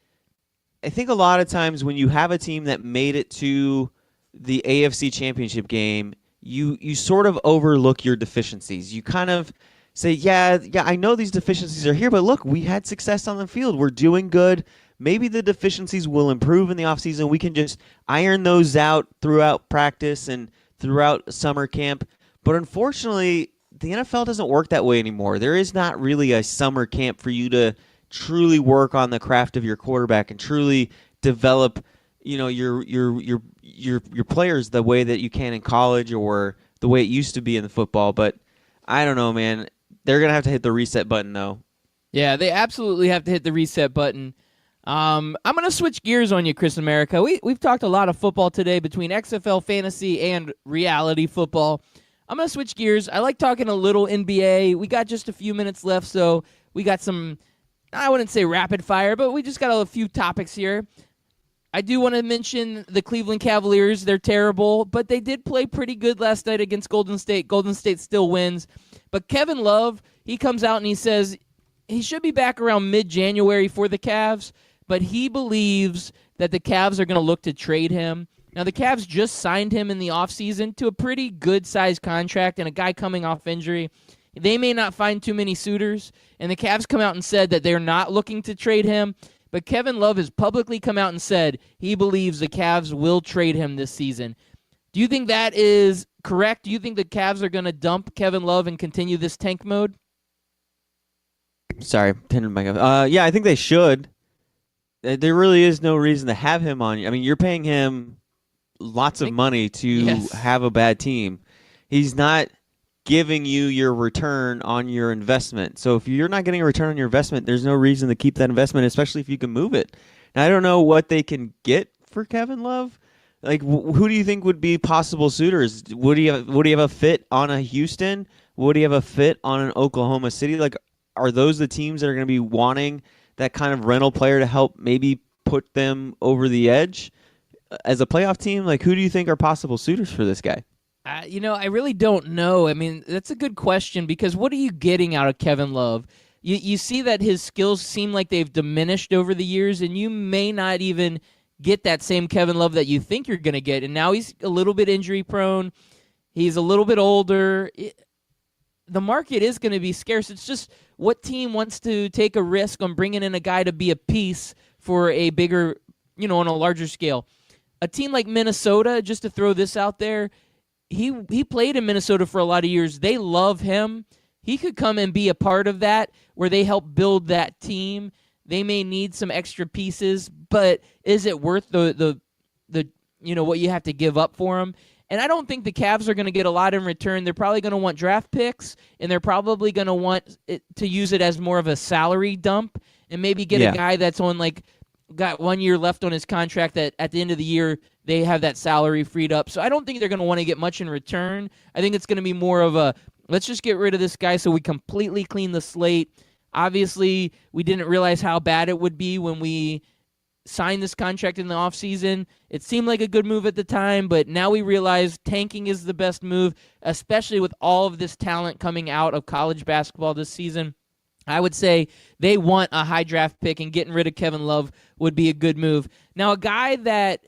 a lot of times when you have a team that made it to the AFC Championship game, you sort of overlook your deficiencies. You kind of say, yeah, I know these deficiencies are here, but look, we had success on the field. We're doing good. Maybe the deficiencies will improve in the offseason. We can just iron those out throughout practice and throughout summer camp. But unfortunately, the NFL doesn't work that way anymore. There is not really a summer camp for you to truly work on the craft of your quarterback and truly develop, your players the way that you can in college or the way it used to be in the football. But I don't know, man. They're going to have to hit the reset button, though. Yeah, they absolutely have to hit the reset button. I'm going to switch gears on you, Chris America. We've talked a lot of football today between XFL fantasy and reality football. I'm going to switch gears. I like talking a little NBA. We got just a few minutes left, so we got some, I wouldn't say rapid fire, but we just got a few topics here. I do want to mention the Cleveland Cavaliers. They're terrible, but they did play pretty good last night against Golden State. Golden State still wins. But Kevin Love, he comes out and he says he should be back around mid-January for the Cavs, but he believes that the Cavs are going to look to trade him. Now, the Cavs just signed him in the offseason to a pretty good-sized contract and a guy coming off injury. They may not find too many suitors, and the Cavs come out and said that they're not looking to trade him, but Kevin Love has publicly come out and said he believes the Cavs will trade him this season. Do you think that is correct? Do you think the Cavs are going to dump Kevin Love and continue this tank mode? Sorry, turned my mic off. Yeah, I think they should. There really is no reason to have him on. I mean, you're paying him lots of money to have a bad team. He's not giving you your return on your investment. So if you're not getting a return on your investment, there's no reason to keep that investment, especially if you can move it. Now, I don't know what they can get for Kevin Love. Like, who do you think would be possible suitors? Would he have a fit on a Houston? Would he have a fit on an Oklahoma City? Like, are those the teams that are going to be wanting that kind of rental player to help maybe put them over the edge as a playoff team? Like, who do you think are possible suitors for this guy? I really don't know. I mean, that's a good question because what are you getting out of Kevin Love? You see that his skills seem like they've diminished over the years, and you may not even get that same Kevin Love that you think you're going to get. And now he's a little bit injury prone. He's a little bit older. The market is going to be scarce. It's just what team wants to take a risk on bringing in a guy to be a piece for a bigger, on a larger scale. A team like Minnesota, just to throw this out there, he played in Minnesota for a lot of years. They love him. He could come and be a part of that where they help build that team. They may need some extra pieces, but is it worth the what you have to give up for him? And I don't think the Cavs are going to get a lot in return. They're probably going to want draft picks, and they're probably going to want to use it as more of a salary dump and maybe get a guy that's got 1 year left on his contract that at the end of the year they have that salary freed up. So I don't think they're going to want to get much in return. I think it's going to be more of a, let's just get rid of this guy so we completely clean the slate. Obviously, we didn't realize how bad it would be when we signed this contract in the offseason. It seemed like a good move at the time, but now we realize tanking is the best move, especially with all of this talent coming out of college basketball this season. I would say they want a high draft pick, and getting rid of Kevin Love would be a good move. Now, a guy that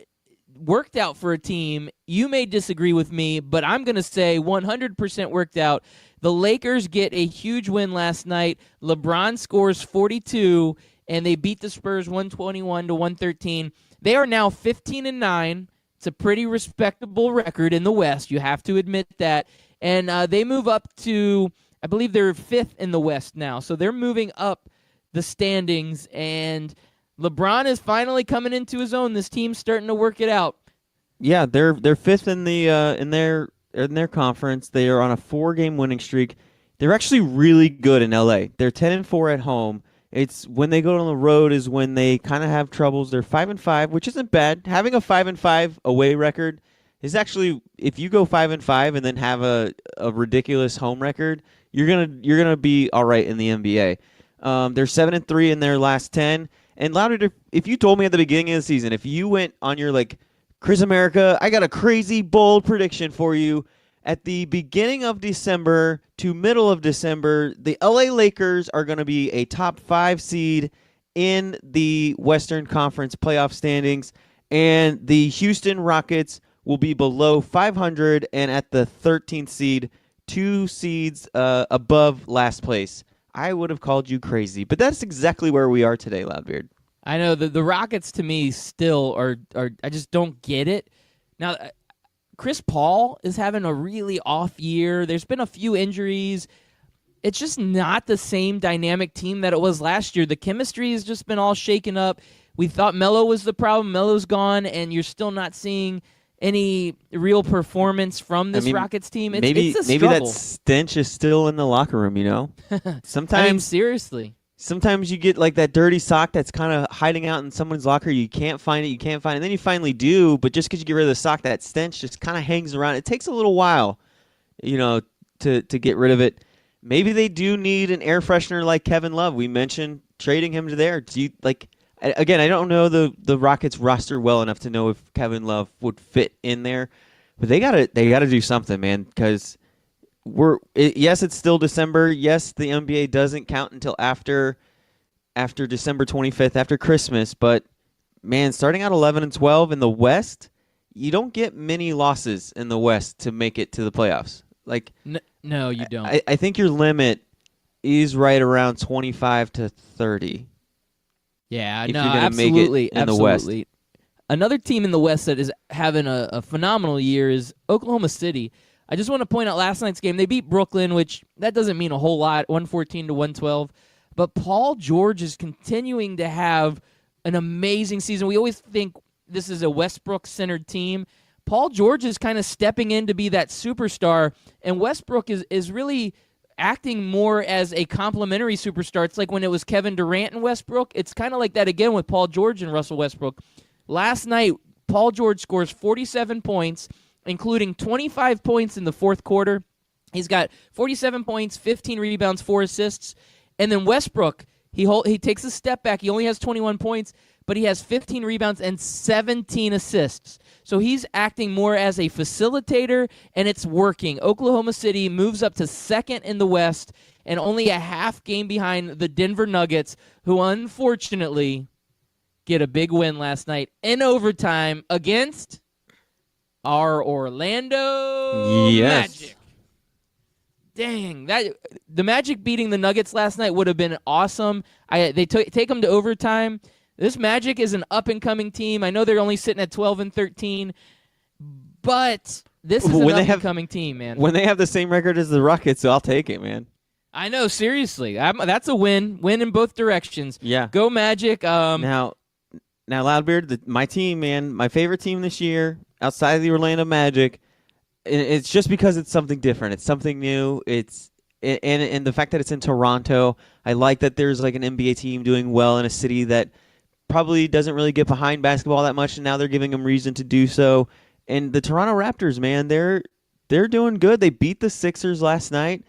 worked out for a team, you may disagree with me, but I'm going to say 100% worked out. The Lakers get a huge win last night. LeBron scores 42, and they beat the Spurs 121-113. They are now 15-9. It's a pretty respectable record in the West. You have to admit that. And they move up to, I believe they're 5th in the West now. So they're moving up the standings, and LeBron is finally coming into his own. This team's starting to work it out. Yeah, they're 5th in the in their conference. They are on a 4-game winning streak. They're actually really good in LA. They're 10-4 at home. It's when they go on the road is when they kind of have troubles. They're 5-5, which isn't bad. Having a 5-5 away record is actually, if you go 5-5 and then have a ridiculous home record, you're gonna be all right in the NBA. They're 7-3 in their last 10. And Louder, if you told me at the beginning of the season, if you went on your Chris America, I got a crazy bold prediction for you. At the beginning of December to middle of December, the LA Lakers are going to be a top 5 seed in the Western Conference playoff standings, and the Houston Rockets will be below 500 and at the 13th seed, 2 seeds above last place. I would have called you crazy, but that's exactly where we are today, Loudbeard. I know the Rockets to me still are I just don't get it. Now, Chris Paul is having a really off year. There's been a few injuries. It's just not the same dynamic team that it was last year. The chemistry has just been all shaken up. We thought Melo was the problem. Melo's gone, and you're still not seeing any real performance from this Rockets team. It's a struggle. Maybe that stench is still in the locker room, you know? Sometimes seriously. Sometimes you get that dirty sock that's kind of hiding out in someone's locker. You can't find it. And then you finally do, but just because you get rid of the sock, that stench just kind of hangs around. It takes a little while, to get rid of it. Maybe they do need an air freshener like Kevin Love. We mentioned trading him to there. Do you again, I don't know the Rockets roster well enough to know if Kevin Love would fit in there, but they gotta do something, man, because yes, it's still December. Yes, the NBA doesn't count until after December 25th, after Christmas. But man, starting out 11-12 in the West, you don't get many losses in the West to make it to the playoffs. No, you don't. I think your limit is right around 25 to 30. Yeah, if no, you're gonna absolutely, make it in absolutely. the West. Another team in the West that is having a phenomenal year is Oklahoma City. I just want to point out last night's game. They beat Brooklyn, which that doesn't mean a whole lot, 114-112. But Paul George is continuing to have an amazing season. We always think this is a Westbrook-centered team. Paul George is kind of stepping in to be that superstar, and Westbrook is really acting more as a complimentary superstar. It's like when it was Kevin Durant and Westbrook. It's kind of like that again with Paul George and Russell Westbrook. Last night, Paul George scores 47 points, including 25 points in the fourth quarter. He's got 47 points, 15 rebounds, 4 assists. And then Westbrook, he takes a step back. He only has 21 points, but he has 15 rebounds and 17 assists. So he's acting more as a facilitator, and it's working. Oklahoma City moves up to second in the West and only a half game behind the Denver Nuggets, who unfortunately get a big win last night in overtime against our Orlando Magic. Dang, the Magic beating the Nuggets last night would have been awesome. They take them to overtime. This Magic is an up-and-coming team. I know they're only sitting at 12-13, but This is When an they have- up-and-coming team, man. When they have the same record as the Rockets, so I'll take it, man. I know, seriously. That's a win. Win in both directions. Yeah. Go Magic. Now, Loudbeard, my team, man, my favorite team this year, outside of the Orlando Magic, it's just because it's something different. It's something new. And the fact that it's in Toronto, I like that there's like an NBA team doing well in a city that probably doesn't really get behind basketball that much, and now they're giving them reason to do so. And the Toronto Raptors, man, they're doing good. They beat the Sixers last night.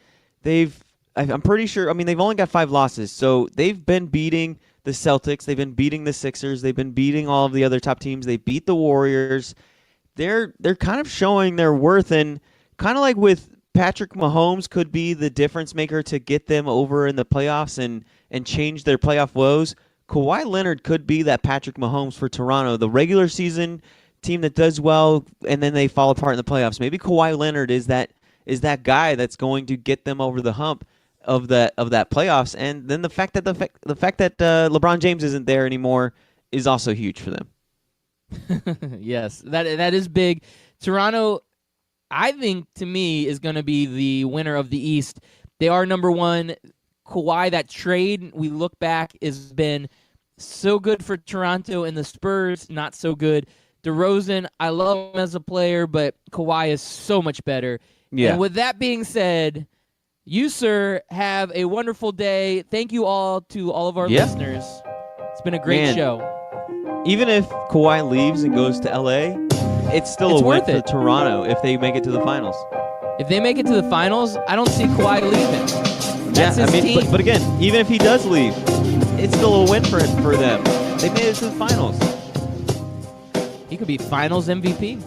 I'm pretty sure. I mean, they've only got 5 losses, so they've been beating the Celtics. They've been beating the Sixers. They've been beating all of the other top teams. They beat the Warriors. They're kind of showing their worth, and kind of like with Patrick Mahomes could be the difference maker to get them over in the playoffs and change their playoff woes. Kawhi Leonard could be that Patrick Mahomes for Toronto, the regular season team that does well, and then they fall apart in the playoffs. Maybe Kawhi Leonard is that guy that's going to get them over the hump of that playoffs. And then the fact that LeBron James isn't there anymore is also huge for them. Yes, that is big. Toronto, I think, to me, is going to be the winner of the East. They are number one. Kawhi, that trade, we look back, has been so good for Toronto, and the Spurs, not so good. DeRozan, I love him as a player, but Kawhi is so much better. Yeah. And with that being said, you, sir, have a wonderful day. Thank you all to all of our listeners. It's been a great Man. show. Even if Kawhi leaves and goes to LA, it's still It's a win worth for it. Toronto if they make it to the finals. If they make it to the finals, I don't see Kawhi leaving. That's his team. But again, even if he does leave, it's still a win for them. They made it to the finals. He could be finals MVP.